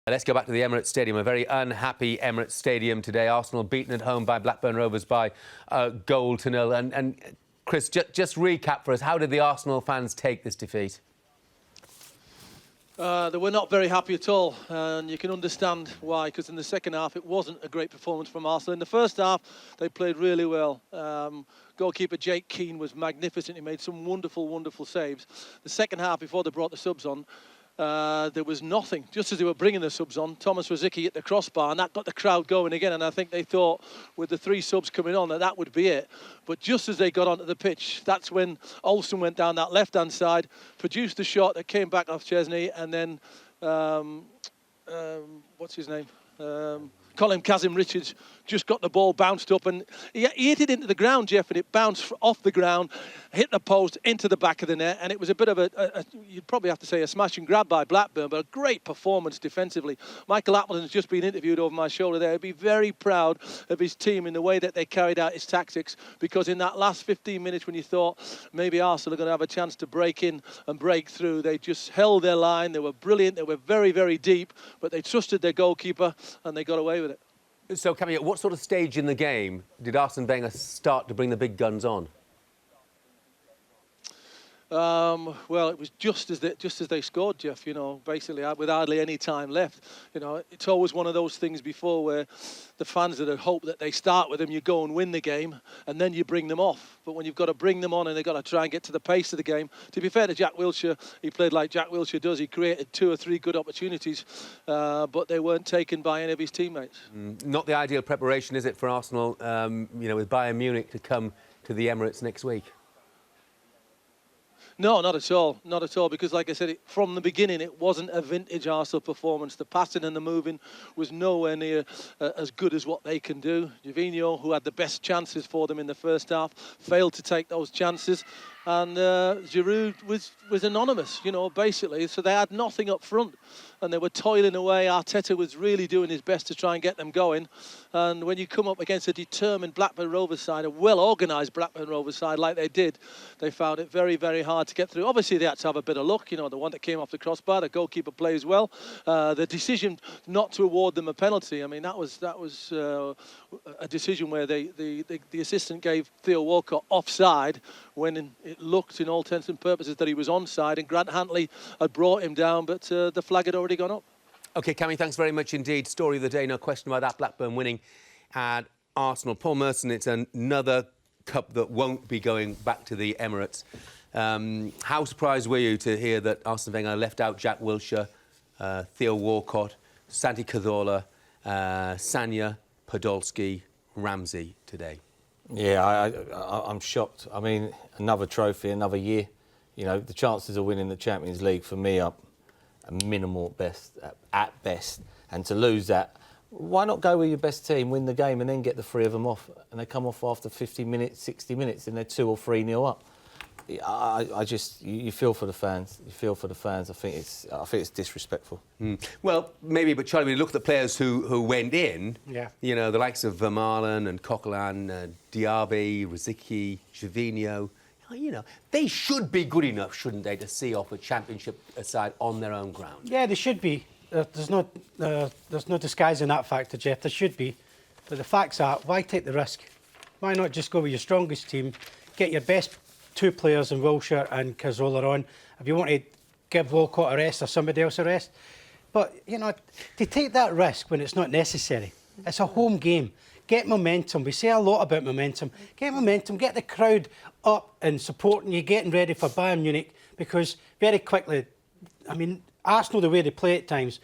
Let's go back to the Emirates Stadium. A very unhappy Emirates Stadium today. Arsenal beaten at home by Blackburn Rovers by a goal to nil. And Chris, just recap for us. How did the Arsenal fans take this defeat? They were not very happy at all, and you can understand why, because in the second half it wasn't a great performance from Arsenal. In the first half they played really well. Goalkeeper Jake Keane was magnificent. He made some wonderful saves. The second half, before they brought the subs on, there was nothing. Just as they were bringing the subs on, Thomas Rosicky hit the crossbar, and that got the crowd going again. And I think they thought, with the three subs coming on, that would be it. But just as they got onto the pitch, that's when Olsen went down that left-hand side, produced a shot that came back off Chesney, and then what's his name? Colin Kazim-Richards just got the ball bounced up, and he hit it into the ground, Jeff, and it bounced off the ground, hit the post, into the back of the net, and it was a bit of you'd probably have to say a smash and grab by Blackburn, but a great performance defensively. Michael Appleton's just been interviewed over my shoulder there. He'd be very proud of his team in the way that they carried out his tactics, because in that last 15 minutes when you thought maybe Arsenal are going to have a chance to break in and break through, they just held their line. They were brilliant. They were very deep, but they trusted their goalkeeper and they got away with it. So, coming at what sort of stage in the game did Arsene Wenger start to bring the big guns on? Well, it was just as they scored, Jeff. You know, basically with hardly any time left. You know, it's always one of those things before where the fans that had hoped that they start with them, you go and win the game, and then you bring them off. But when you've got to bring them on and they've got to try and get to the pace of the game, to be fair to Jack Wilshere, he played like Jack Wilshere does. He created 2 or 3 good opportunities, but they weren't taken by any of his teammates. Not the ideal preparation, is it, for Arsenal? You know, with Bayern Munich to come to the Emirates next week. No, not at all. Not at all, because like I said, from the beginning, it wasn't a vintage Arsenal performance. The passing and the moving was nowhere near as good as what they can do. Gervinho, who had the best chances for them in the first half, failed to take those chances. And Giroud was anonymous, you know, basically. So they had nothing up front, and they were toiling away. Arteta was really doing his best to try and get them going. And when you come up against a determined Blackburn Rovers side, a well-organised Blackburn Rovers side like they did, they found it very hard to get through. Obviously, they had to have a bit of luck. You know, the one that came off the crossbar, the goalkeeper plays well. The decision not to award them a penalty, I mean, that was a decision where the assistant gave Theo Walcott offside when it looked, in all intents and purposes, that he was onside, and Grant Hantley had brought him down, but the flag had already gone up. OK, Cammy, thanks very much indeed. Story of the day, no question about that. Blackburn winning at Arsenal. Paul Merson, it's another cup that won't be going back to the Emirates. How surprised were you to hear that Arsene Wenger left out Jack Wilshere, Theo Walcott, Santi Cazorla, Sanya, Podolski, Ramsey today? Yeah, I'm shocked. I mean, another trophy, another year. You know, the chances of winning the Champions League for me are minimal at best. And to lose that, why not go with your best team, win the game, and then get the 3 of them off? And they come off after 50 minutes, 60 minutes, and they're 2 or 3-0 up. You feel for the fans. You feel for the fans. I think it's disrespectful. Well, maybe, but Charlie, when you look at the players who went in, yeah, you know, the likes of Vermaelen and Coquelin, Diaby, Rosicky, Gervinho, you know, they should be good enough, shouldn't they, to see off a championship side on their own ground? Yeah, they should be. There's no disguising that factor, Jeff. There should be. But the facts are, why take the risk? Why not just go with your strongest team, get your best 2 players in Wilshere and Cazorla on? If you want to give Walcott a rest or somebody else a rest. But, you know, to take that risk when it's not necessary, it's a home game. Get momentum. We say a lot about momentum. Get momentum, get the crowd up and supporting you, getting ready for Bayern Munich, because very quickly, I mean, Arsenal, the way they play at times,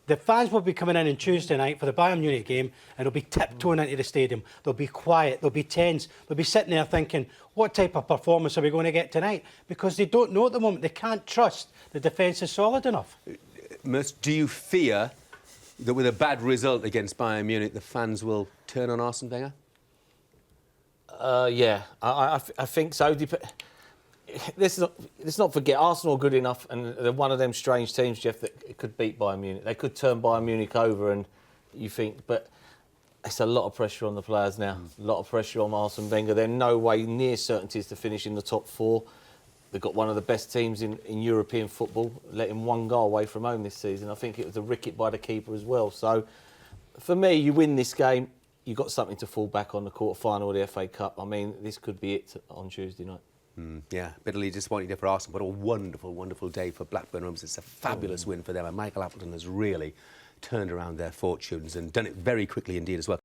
the fans will be coming in on Tuesday night for the Bayern Munich game, and they'll be tiptoeing into the stadium. They'll be quiet, they'll be tense, they'll be sitting there thinking, what type of performance are we going to get tonight? Because they don't know at the moment. They can't trust the defence is solid enough. Do you fear that with a bad result against Bayern Munich, the fans will turn on Arsene Wenger? Yeah, I think so. Let's not forget, Arsenal are good enough, and they're one of them strange teams, Jeff, that could beat Bayern Munich. They could turn Bayern Munich over, and you think, but it's a lot of pressure on the players now. A lot of pressure on Arsene Wenger. They're no way near certainties to finish in the top 4. they've got one of the best teams in European football, letting one goal away from home this season. I think it was a ricket by the keeper as well. So, for me, you win this game, you've got something to fall back on the quarter-final of the FA Cup. I mean, this could be it on Tuesday night. Yeah, bitterly disappointing for Arsenal, but a wonderful, wonderful day for Blackburn Rovers. It's a fabulous win for them, and Michael Appleton has really turned around their fortunes and done it very quickly indeed as well.